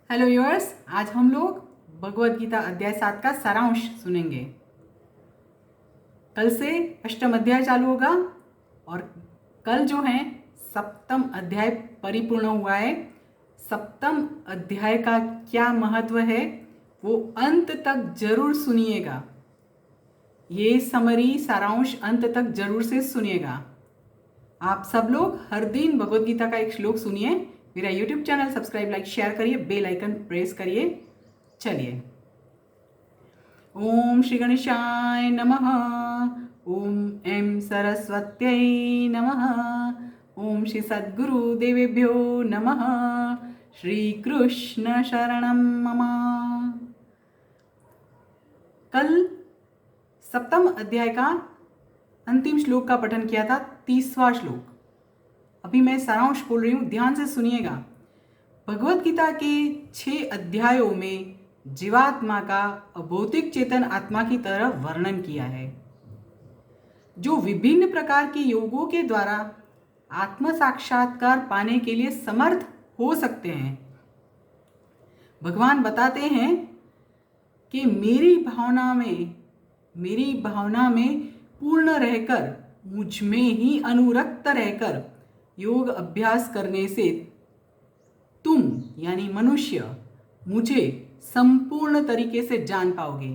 Hello viewers, आज हम लोग भगवत गीता अध्याय 7 का सारांश सुनेंगे। कल से अष्टम अध्याय चालू होगा और कल जो है सप्तम अध्याय परिपूर्ण हुआ है। सप्तम अध्याय का क्या महत्व है वो अंत तक जरूर सुनिएगा। ये समरी सारांश अंत तक जरूर से सुनिएगा। आप सब लोग हर दिन भगवत गीता का एक श्लोक सुनिए। मेरा YouTube channel subscribe, like, share करिए, बेल आइकन प्रेस करिए। चलिए, ओम श्री गणेशाय नमः। ओम ऐं सरस्वत्यै नमः। ओम श्री सद्गुरु देवेभ्यो नमः। श्री कृष्ण शरणं मम। कल सप्तम अध्याय का अंतिम श्लोक का पठन किया था, 30वां श्लोक। अभी मैं सारांश बोल रही हूँ, ध्यान से सुनिएगा। भगवत गीता के 6 अध्यायों में जीवात्मा का अभौतिक चेतन आत्मा की तरह वर्णन किया है, जो विभिन्न प्रकार के योगों के द्वारा आत्म साक्षात्कार पाने के लिए समर्थ हो सकते हैं। भगवान बताते हैं कि मेरी भावना में पूर्ण रहकर, मुझ में ही अनुरक्त रहकर योग अभ्यास करने से तुम यानी मनुष्य मुझे संपूर्ण तरीके से जान पाओगे।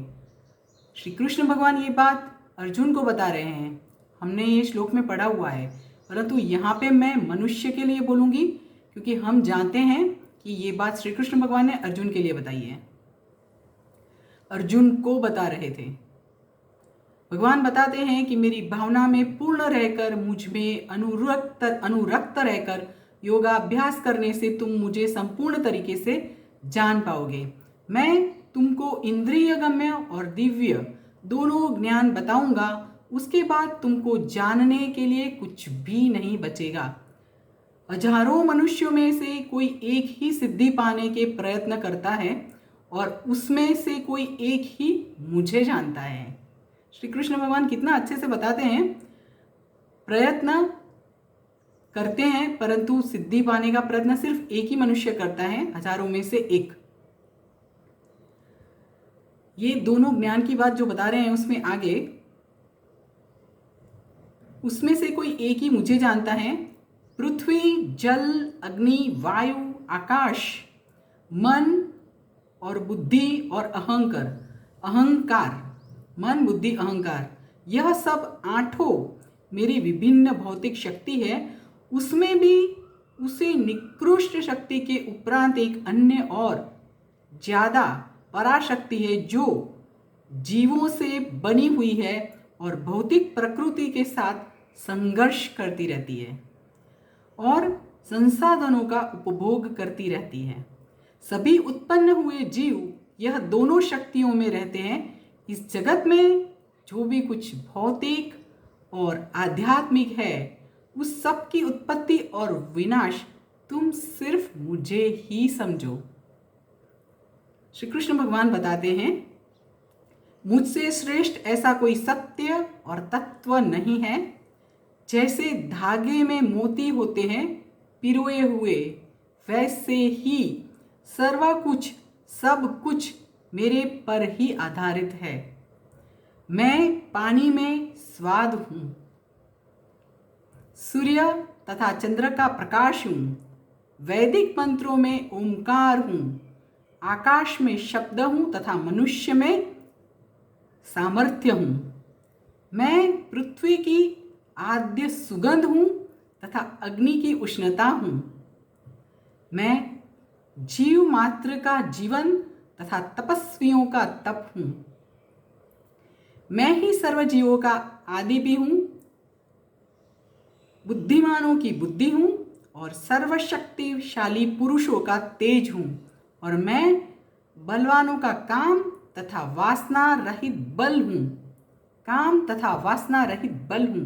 श्री कृष्ण भगवान ये बात अर्जुन को बता रहे हैं। हमने ये श्लोक में पढ़ा हुआ है, परंतु यहाँ पे मैं मनुष्य के लिए बोलूँगी, क्योंकि हम जानते हैं कि ये बात श्री कृष्ण भगवान ने अर्जुन के लिए बताई है। अर्जुन को बता रहे थे। भगवान बताते हैं कि मेरी भावना में पूर्ण रहकर, मुझ में अनुरक्त रहकर योगाभ्यास करने से तुम मुझे संपूर्ण तरीके से जान पाओगे। मैं तुमको इंद्रिय गम्य और दिव्य दोनों ज्ञान बताऊंगा। उसके बाद तुमको जानने के लिए कुछ भी नहीं बचेगा। हजारों मनुष्यों में से कोई एक ही सिद्धि पाने के प्रयत्न करता है और उसमें से कोई एक ही मुझे जानता है। श्री कृष्ण भगवान कितना अच्छे से बताते हैं। प्रयत्न करते हैं, परंतु सिद्धि पाने का प्रयत्न सिर्फ एक ही मनुष्य करता है, हजारों में से एक। ये दोनों ज्ञान की बात जो बता रहे हैं उसमें आगे, उसमें से कोई एक ही मुझे जानता है। पृथ्वी, जल, अग्नि, वायु, आकाश, मन और बुद्धि और अहंकार, मन, बुद्धि, अहंकार, यह सब 8 मेरी विभिन्न भौतिक शक्ति है। उसमें भी उसे निकृष्ट शक्ति के उपरांत एक अन्य और ज्यादा पराशक्ति है, जो जीवों से बनी हुई है और भौतिक प्रकृति के साथ संघर्ष करती रहती है और संसाधनों का उपभोग करती रहती है। सभी उत्पन्न हुए जीव यह दोनों शक्तियों में रहते हैं। इस जगत में जो भी कुछ भौतिक और आध्यात्मिक है, उस सब की उत्पत्ति और विनाश तुम सिर्फ मुझे ही समझो। श्री कृष्ण भगवान बताते हैं, मुझसे श्रेष्ठ ऐसा कोई सत्य और तत्व नहीं है। जैसे धागे में मोती होते हैं पिरोए हुए, वैसे ही सब कुछ मेरे पर ही आधारित है। मैं पानी में स्वाद हूँ, सूर्य तथा चंद्र का प्रकाश हूँ, वैदिक मंत्रों में ओंकार हूँ, आकाश में शब्द हूँ तथा मनुष्य में सामर्थ्य हूँ। मैं पृथ्वी की आद्य सुगंध हूँ तथा अग्नि की उष्णता हूँ। मैं जीव मात्र का जीवन तथा तपस्वियों का तप हूँ। मैं ही सर्व जीवों का आदि भी हूँ, बुद्धिमानों की बुद्धि हूँ और सर्वशक्तिशाली पुरुषों का तेज हूँ। और मैं बलवानों का काम तथा वासना रहित बल हूँ।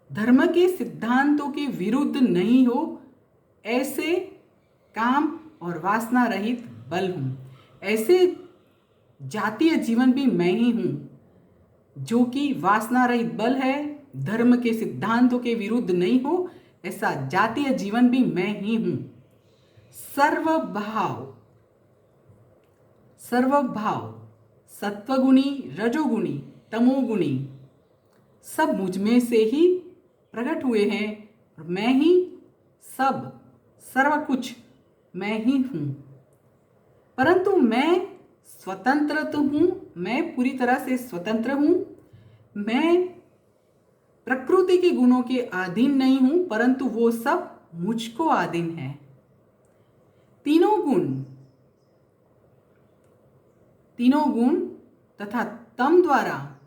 धर्म के सिद्धांतों के विरुद्ध नहीं हो, ऐसे काम और वासना रहित बल हूँ। ऐसे जातीय जीवन भी मैं ही हूँ, जो कि वासना रहित बल है, धर्म के सिद्धांतों के विरुद्ध नहीं हो, ऐसा जातीय जीवन भी मैं ही हूँ। सर्वभाव सर्वभाव, सत्वगुणी, रजोगुणी, तमोगुणी सब मुझ में से ही प्रकट हुए हैं और मैं ही सब, सर्व कुछ मैं ही हूँ। परंतु मैं स्वतंत्र तो हूँ, मैं पूरी तरह से स्वतंत्र हूँ। मैं प्रकृति के गुणों के अधीन नहीं हूँ, परंतु वो सब मुझको अधीन है। तीनों गुण तथा तम द्वारा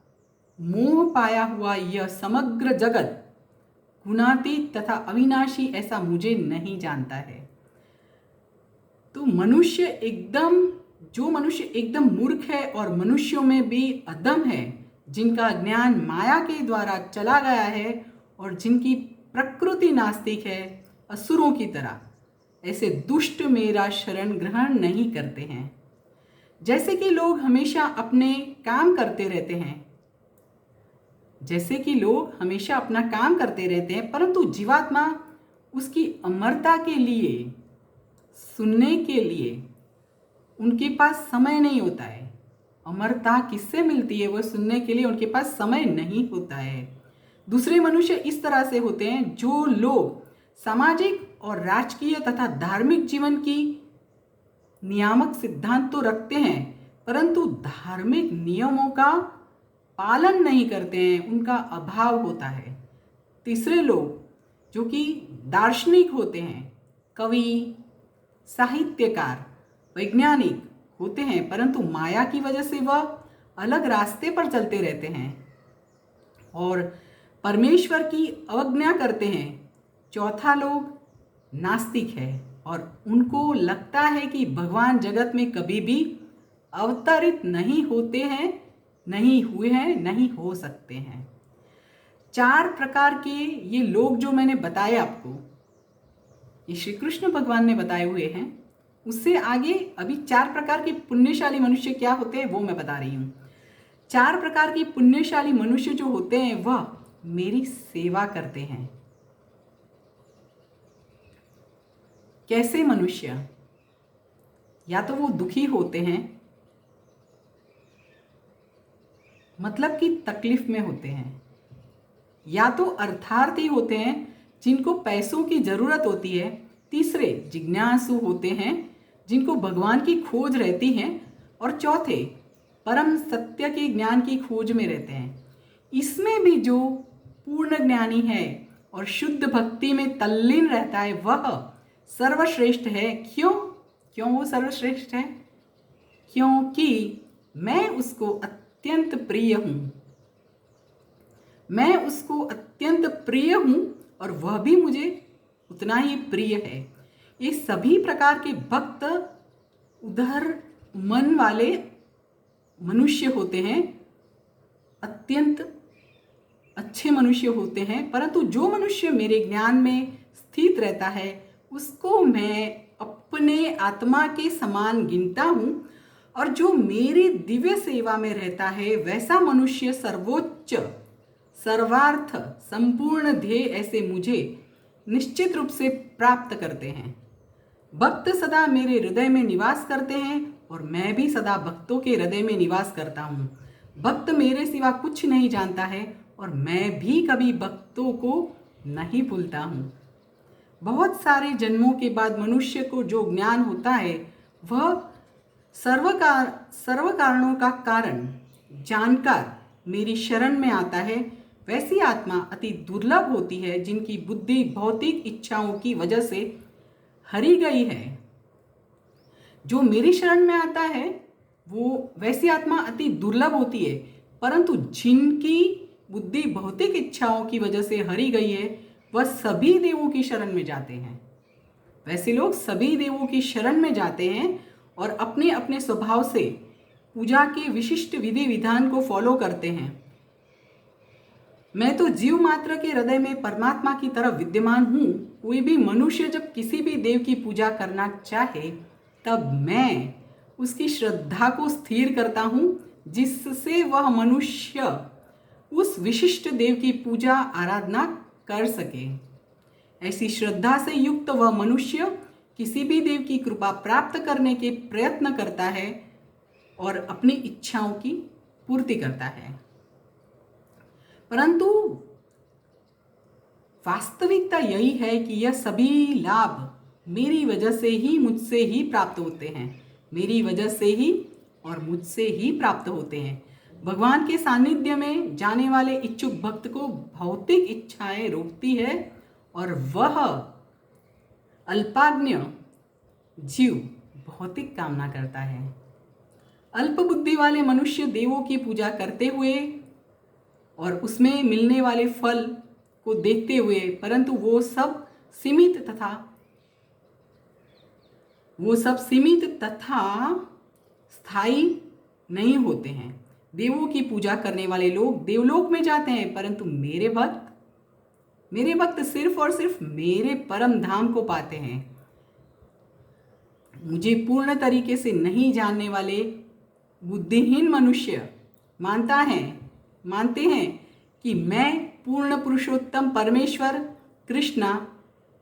मोह पाया हुआ यह समग्र जगत गुणातीत तथा अविनाशी ऐसा मुझे नहीं जानता है। तो जो मनुष्य एकदम मूर्ख है और मनुष्यों में भी अधम है, जिनका ज्ञान माया के द्वारा चला गया है और जिनकी प्रकृति नास्तिक है, असुरों की तरह, ऐसे दुष्ट मेरा शरण ग्रहण नहीं करते हैं। जैसे कि लोग हमेशा अपने काम करते रहते हैं, परंतु जीवात्मा उसकी अमरता के लिए, सुनने के लिए उनके पास समय नहीं होता है। अमरता किससे मिलती है? वह सुनने के लिए उनके पास समय नहीं होता है। दूसरे मनुष्य इस तरह से होते हैं जो लोग सामाजिक और राजकीय तथा धार्मिक जीवन की नियामक सिद्धांत तो रखते हैं, परंतु धार्मिक नियमों का पालन नहीं करते हैं, उनका अभाव होता है। तीसरे लोग जो कि दार्शनिक होते हैं, कवि, साहित्यकार, वैज्ञानिक होते हैं, परंतु माया की वजह से वह अलग रास्ते पर चलते रहते हैं और परमेश्वर की अवज्ञा करते हैं। चौथा लोग नास्तिक है और उनको लगता है कि भगवान जगत में कभी भी अवतरित नहीं होते हैं, नहीं हुए हैं, नहीं हो सकते हैं। 4 प्रकार के ये लोग जो मैंने बताए आपको, ये श्री कृष्ण भगवान ने बताए हुए हैं। उससे आगे अभी 4 प्रकार के पुण्यशाली मनुष्य क्या होते हैं वो मैं बता रही हूँ। 4 प्रकार के पुण्यशाली मनुष्य जो होते हैं वह मेरी सेवा करते हैं। कैसे मनुष्य? या तो वो दुखी होते हैं, मतलब कि तकलीफ में होते हैं, या तो अर्थार्थी होते हैं जिनको पैसों की जरूरत होती है। तीसरे जिज्ञासु होते हैं जिनको भगवान की खोज रहती है और चौथे परम सत्य के ज्ञान की खोज में रहते हैं। इसमें भी जो पूर्ण ज्ञानी है और शुद्ध भक्ति में तल्लीन रहता है वह सर्वश्रेष्ठ है। क्यों वो सर्वश्रेष्ठ है? क्योंकि मैं उसको अत्यंत प्रिय हूँ और वह भी मुझे उतना ही प्रिय है। ये सभी प्रकार के भक्त उदार मन वाले मनुष्य होते हैं, अत्यंत अच्छे मनुष्य होते हैं। परंतु जो मनुष्य मेरे ज्ञान में स्थित रहता है उसको मैं अपने आत्मा के समान गिनता हूँ और जो मेरी दिव्य सेवा में रहता है वैसा मनुष्य सर्वोच्च, सर्वार्थ, संपूर्ण ध्येय ऐसे मुझे निश्चित रूप से प्राप्त करते हैं। भक्त सदा मेरे हृदय में निवास करते हैं और मैं भी सदा भक्तों के हृदय में निवास करता हूँ। भक्त मेरे सिवा कुछ नहीं जानता है और मैं भी कभी भक्तों को नहीं भूलता हूँ। बहुत सारे जन्मों के बाद मनुष्य को जो ज्ञान होता है वह सर्व कारणों का कारण जानकर मेरी शरण में आता है। वैसी आत्मा अति दुर्लभ होती है जिनकी बुद्धि भौतिक इच्छाओं की वजह से हरी गई है। जो मेरी शरण में आता है वो वैसी आत्मा अति दुर्लभ होती है, परंतु जिनकी बुद्धि भौतिक इच्छाओं की वजह से हरी गई है वह सभी देवों की शरण में जाते हैं। वैसे लोग सभी देवों की शरण में जाते हैं और अपने अपने स्वभाव से पूजा के विशिष्ट विधि विधान को फॉलो करते हैं। मैं तो जीव मात्र के हृदय में परमात्मा की तरफ विद्यमान हूँ। कोई भी मनुष्य जब किसी भी देव की पूजा करना चाहे तब मैं उसकी श्रद्धा को स्थिर करता हूँ जिससे वह मनुष्य उस विशिष्ट देव की पूजा आराधना कर सके। ऐसी श्रद्धा से युक्त वह मनुष्य किसी भी देव की कृपा प्राप्त करने के प्रयत्न करता है और अपनी इच्छाओं की पूर्ति करता है। परंतु वास्तविकता यही है कि यह सभी लाभ मेरी वजह से ही, मुझसे ही प्राप्त होते हैं, मेरी वजह से ही और मुझसे ही प्राप्त होते हैं। भगवान के सानिध्य में जाने वाले इच्छुक भक्त को भौतिक इच्छाएं रोकती है और वह अल्पाज्ञ जीव भौतिक कामना करता है। अल्प बुद्धि वाले मनुष्य देवों की पूजा करते हुए और उसमें मिलने वाले फल को देखते हुए, परंतु वो सब सीमित तथा स्थायी नहीं होते हैं। देवों की पूजा करने वाले लोग देवलोक में जाते हैं, परंतु मेरे भक्त सिर्फ और सिर्फ मेरे परम धाम को पाते हैं। मुझे पूर्ण तरीके से नहीं जानने वाले बुद्धिहीन मनुष्य मानते हैं कि मैं पूर्ण पुरुषोत्तम परमेश्वर कृष्णा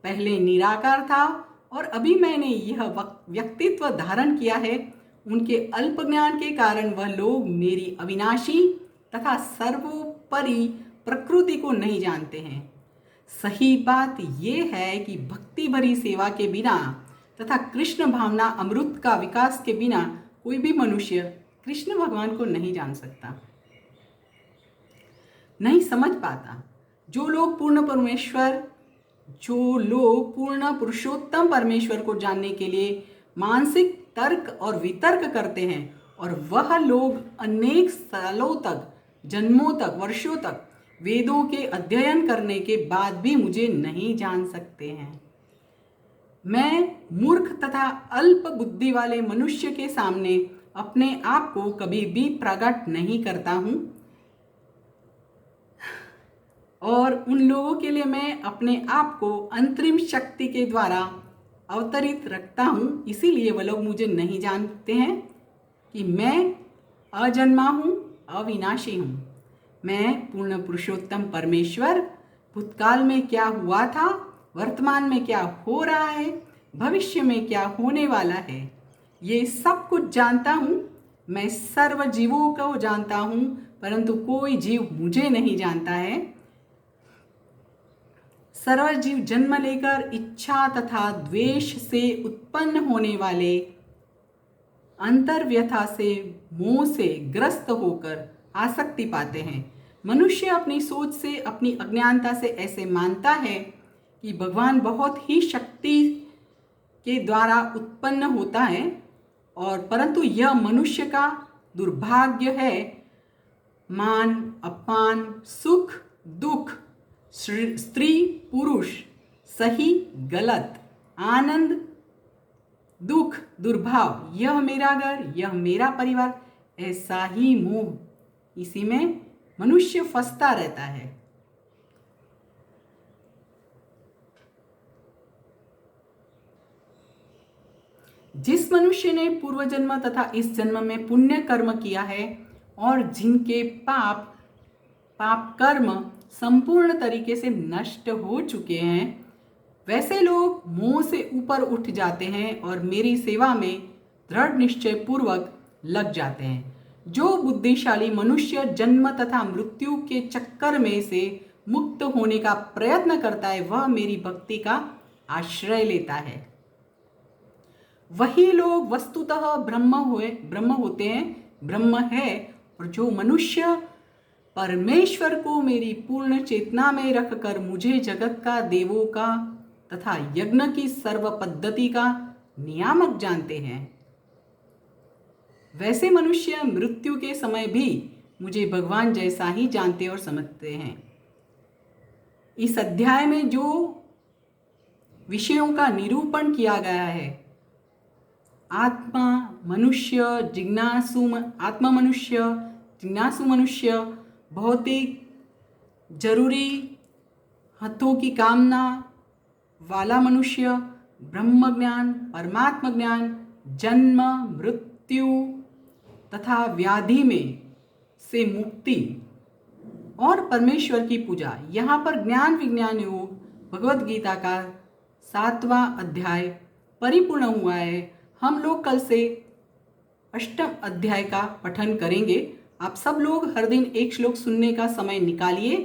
पहले निराकार था और अभी मैंने यह व्यक्तित्व धारण किया है। उनके अल्प ज्ञान के कारण वह लोग मेरी अविनाशी तथा सर्वोपरि प्रकृति को नहीं जानते हैं। सही बात यह है कि भक्ति भरी सेवा के बिना तथा कृष्ण भावना अमृत का विकास के बिना कोई भी मनुष्य कृष्ण भगवान को नहीं जान सकता, नहीं समझ पाता। जो लोग पूर्ण पुरुषोत्तम परमेश्वर को जानने के लिए मानसिक तर्क और वितर्क करते हैं, और वह लोग अनेक सालों तक, जन्मों तक, वर्षों तक वेदों के अध्ययन करने के बाद भी मुझे नहीं जान सकते हैं। मैं मूर्ख तथा अल्प बुद्धि वाले मनुष्य के सामने अपने आप को कभी भी प्रकट नहीं करता हूँ, और उन लोगों के लिए मैं अपने आप को अंतरिम शक्ति के द्वारा अवतरित रखता हूँ। इसीलिए वह लोग मुझे नहीं जानते हैं कि मैं अजन्मा हूँ, अविनाशी हूँ। मैं पूर्ण पुरुषोत्तम परमेश्वर भूतकाल में क्या हुआ था, वर्तमान में क्या हो रहा है, भविष्य में क्या होने वाला है, ये सब कुछ जानता हूँ। मैं सर्व जीवों को जानता हूँ, परंतु कोई जीव मुझे नहीं जानता है। सर्व जीव जन्म लेकर इच्छा तथा द्वेष से उत्पन्न होने वाले अंतर्व्यथा से, मोह से ग्रस्त होकर आसक्ति पाते हैं। मनुष्य अपनी सोच से, अपनी अज्ञानता से ऐसे मानता है कि भगवान बहुत ही शक्ति के द्वारा उत्पन्न होता है, और परंतु यह मनुष्य का दुर्भाग्य है। मान अपमान, सुख दुख, स्त्री पुरुष, सही गलत, आनंद दुख, दुर्भाव, यह मेरा घर, यह मेरा परिवार, ऐसा ही मोह, इसी में मनुष्य फंसता रहता है। जिस मनुष्य ने पूर्व जन्म तथा इस जन्म में पुण्य कर्म किया है और जिनके पाप कर्म संपूर्ण तरीके से नष्ट हो चुके हैं, वैसे लोग मोह से ऊपर उठ जाते हैं और मेरी सेवा में दृढ़ निश्चय पूर्वक लग जाते हैं। जो बुद्धिशाली मनुष्य जन्म तथा मृत्यु के चक्कर में से मुक्त होने का प्रयत्न करता है, वह मेरी भक्ति का आश्रय लेता है। वही लोग वस्तुतः ब्रह्म होते हैं, ब्रह्म है। और जो मनुष्य परमेश्वर को मेरी पूर्ण चेतना में रखकर मुझे जगत का, देवों का तथा यज्ञ की सर्व पद्धति का नियामक जानते हैं, वैसे मनुष्य मृत्यु के समय भी मुझे भगवान जैसा ही जानते और समझते हैं। इस अध्याय में जो विषयों का निरूपण किया गया है, आत्मा मनुष्य, जिज्ञासु मनुष्य, भौतिक जरूरी हथों की कामना वाला मनुष्य, ब्रह्म ज्ञान, परमात्मा ज्ञान, जन्म मृत्यु तथा व्याधि में से मुक्ति और परमेश्वर की पूजा। यहाँ पर ज्ञान विज्ञान योग भगवद गीता का 7वां अध्याय परिपूर्ण हुआ है। हम लोग कल से अष्टम अध्याय का पठन करेंगे। आप सब लोग हर दिन एक श्लोक सुनने का समय निकालिए।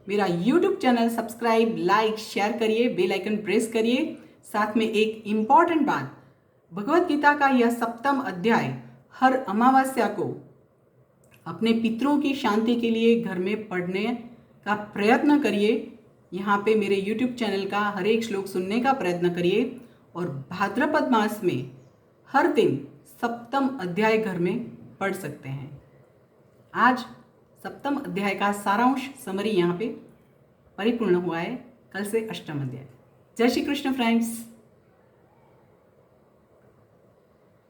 मेरा YouTube channel subscribe, like, share करिए, बेल आइकन प्रेस करिए। साथ में एक इम्पॉर्टेंट बात, भगवत गीता का यह सप्तम अध्याय हर अमावस्या को अपने पितरों की शांति के लिए घर में पढ़ने का प्रयत्न करिए। यहाँ पे मेरे YouTube चैनल का हर एक श्लोक सुनने का प्रयत्न करिए और भाद्रपद मास में हर दिन सप्तम अध्याय घर में पढ़ सकते हैं। आज सप्तम अध्याय का सारांश समरी यहाँ पे परिपूर्ण हुआ है। कल से अष्टम अध्याय। जय श्री कृष्ण फ्रेंड्स।